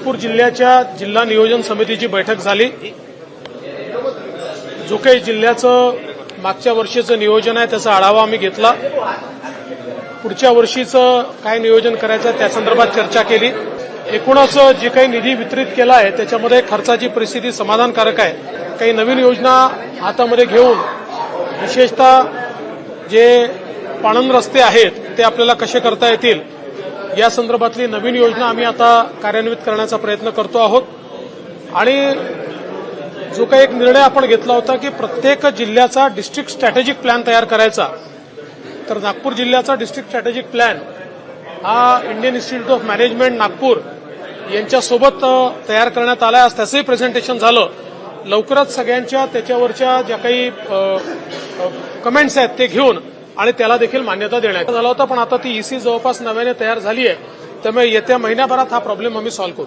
नागपूर जिल्ह्याच्या जिल्हा नियोजन समितीची बैठक झाली। जो काही जिल्ह्याचं मागच्या वर्षीचं नियोजन आहे त्याचा आढावा आम्ही घेतला। पुढच्या वर्षीचं काय नियोजन करायचं त्या संदर्भात चर्चा केली। एकूणच जे काही निधी वितरित केला आहे त्याच्यामध्ये खर्चाची परिस्थिती समाधानकारक आहे। काही नवीन योजना हातामध्ये घेऊन विशेषतः जे पाणंद रस्ते आहेत ते आपल्याला कसे करता येतील या संदर्भातली नवीन योजना आम्ही आता कार्यान्वित करण्याचा प्रयत्न करतो आहोत। आणि जो काही एक निर्णय आपण घेतला होता की प्रत्येक जिल्ह्याचा डिस्ट्रिक्ट स्ट्रॅटेजिक प्लॅन तयार करायचा, तर नागपूर जिल्ह्याचा डिस्ट्रिक्ट स्ट्रॅटेजिक प्लॅन हा Indian institute of management Nagpur यांच्यासोबत तयार करण्यात आला। आज त्याचंही प्रेझेंटेशन झालं। लवकरच सगळ्यांच्या त्याच्यावरच्या ज्या काही कमेंट्स आहेत ते घेऊन आणि त्याला देखील मान्यता देण्यात आला होता। पण आता ती ईसी जवळपास नव्याने तयार झाली आहे, त्यामुळे येत्या महिन्याभरात हा प्रॉब्लेम आम्ही सॉल्व्ह करू।